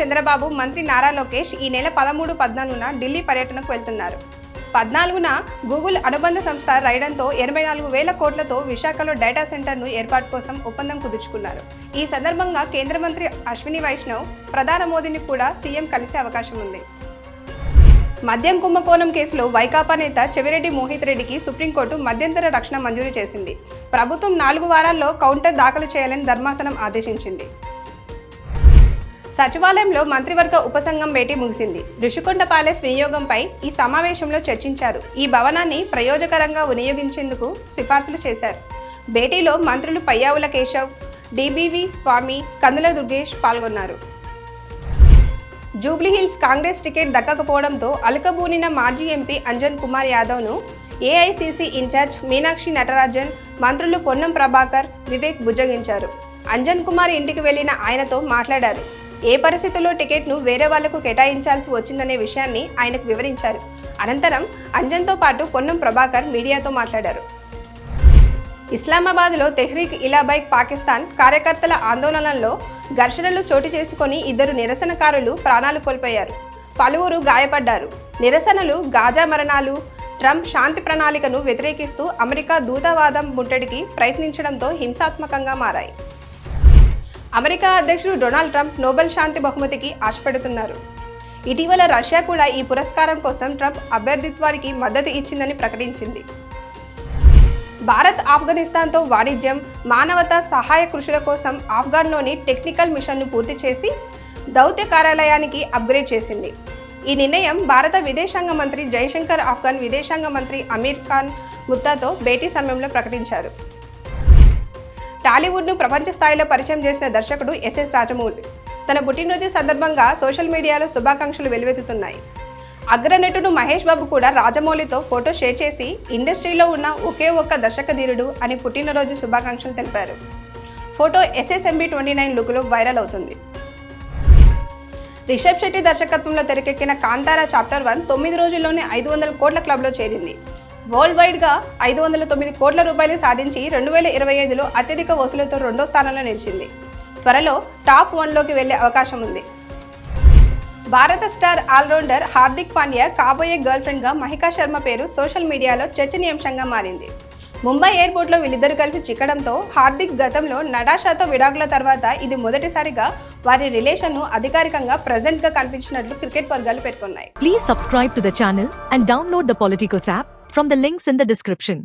చంద్రబాబు, మంత్రి నారా లోకేష్ ఈ నెల 13, 14న ఢిల్లీ పర్యటనకు వెళ్తున్నారు. 14న గూగుల్ అనుబంధ సంస్థ రైడన్తో 84,000 కోట్లతో విశాఖలో డేటా సెంటర్ను ఏర్పాటు కోసం ఒప్పందం కుదుర్చుకున్నారు. ఈ సందర్భంగా కేంద్ర మంత్రి అశ్విని వైష్ణవ్ ప్రధాని మోదీని కూడా సీఎం కలిసే అవకాశం ఉంది. మద్యం కుంభకోణం కేసులో వైకాపా నేత చెవిరెడ్డి మోహిత్ రెడ్డికి సుప్రీంకోర్టు మధ్యంతర రక్షణ మంజూరు చేసింది. ప్రభుత్వం 4 వారాల్లో కౌంటర్ దాఖలు చేయాలని ధర్మాసనం ఆదేశించింది. సచివాలయంలో మంత్రివర్గ ఉపసంఘం భేటీ ముగిసింది. ఋషికొండ ప్యాలెస్ వినియోగంపై ఈ సమావేశంలో చర్చించారు. ఈ భవనాన్ని ప్రయోజకరంగా వినియోగించేందుకు సిఫార్సులు చేశారు. భేటీలో మంత్రులు పయ్యావుల కేశవ్, డిబివి స్వామి, కందుల దుర్గేష్ పాల్గొన్నారు. జూబ్లీహిల్స్ కాంగ్రెస్ టికెట్ దక్కకపోవడంతో అలకబూనిన మాజీ MP Anjan Kumar యాదవ్ను AICC incharge Meenakshi Natarajan, మంత్రులు పొన్నం ప్రభాకర్, వివేక్ బుజ్జగించారు. అంజన్ కుమార్ ఇంటికి వెళ్లిన ఆయనతో మాట్లాడారు. ఏ పరిస్థితుల్లో టికెట్ను వేరే వాళ్లకు కేటాయించాల్సి వచ్చిందనే విషయాన్ని ఆయనకు వివరించారు. అనంతరం అంజన్తో పాటు పొన్నం ప్రభాకర్ మీడియాతో మాట్లాడారు. ఇస్లామాబాద్లో తెహ్రీక్ ఇలాబైక్ పాకిస్తాన్ కార్యకర్తల ఆందోళనల్లో ఘర్షణలు చోటు చేసుకొని 2 నిరసనకారులు ప్రాణాలు కోల్పోయారు. పలువురు గాయపడ్డారు. నిరసనలు గాజా మరణాలు, ట్రంప్ శాంతి ప్రణాళికను వ్యతిరేకిస్తూ అమెరికా దూతవాదం ముట్టడికి ప్రయత్నించడంతో హింసాత్మకంగా మారాయి. అమెరికా అధ్యక్షుడు డొనాల్డ్ ట్రంప్ నోబెల్ శాంతి బహుమతికి ఆశపడుతున్నారు. ఇటీవల రష్యా కూడా ఈ పురస్కారం కోసం ట్రంప్ అభ్యర్థిత్వానికి మద్దతు ఇచ్చిందని ప్రకటించింది. భారత్ ఆఫ్ఘనిస్తాన్తో వాణిజ్యం, మానవతా సహాయ కృషుల కోసం ఆఫ్ఘన్లోని టెక్నికల్ మిషన్ను పూర్తి చేసి దౌత్య కార్యాలయానికి అప్గ్రేడ్ చేసింది. ఈ నిర్ణయం భారత విదేశాంగ మంత్రి జయశంకర్ ఆఫ్ఘన్ విదేశాంగ మంత్రి అమీర్ ఖాన్ ముత్తాతో భేటీ సమయంలో ప్రకటించారు. టాలీవుడ్ను ప్రపంచ స్థాయిలో పరిచయం చేసిన దర్శకుడు ఎస్ఎస్ రాజమౌళి తన పుట్టినరోజు సందర్భంగా సోషల్ మీడియాలో శుభాకాంక్షలు వెల్లువెత్తుతున్నాయి. అగ్రనటుడు మహేష్ బాబు కూడా రాజమౌళితో ఫోటో షేర్ చేసి ఇండస్ట్రీలో ఉన్న ఒకే ఒక్క దర్శకధీరుడు అని పుట్టినరోజు శుభాకాంక్షలు తెలిపారు. ఫోటో SSMB 29 లుక్లో వైరల్ అవుతుంది. రిషబ్ శెట్టి దర్శకత్వంలో తెరకెక్కిన కాంతారా చాప్టర్ 1 9 రోజుల్లోనే 500 కోట్ల క్లబ్లో చేరింది. వరల్డ్ వైడ్గా 509 కోట్ల రూపాయలు సాధించి 2025లో అత్యధిక వసూలుతో 2వ స్థానంలో నిలిచింది. త్వరలో టాప్ 1లోకి వెళ్లే అవకాశం ఉంది. భారత స్టార్ ఆల్రౌండర్ హార్దిక్ పాండ్యా కాబోయే గర్ల్ ఫ్రెండ్గా మహికా శర్మ పేరు సోషల్ మీడియాలో చర్చనీయాంశంగా మారింది. ముంబై ఎయిర్పోర్ట్లో వీళ్ళిద్దరు కలిసి చిక్కడంతో హార్దిక్ గతంలో నటాషాతో విడాకుల తర్వాత ఇది మొదటిసారిగా వారి రిలేషన్ను అధికారికంగా ప్రెజెంట్గా కనిపించినట్లు క్రికెట్ వర్గాలు పేర్కొన్నాయి. Please subscribe to the channel and download the Politicos app from the links in the description.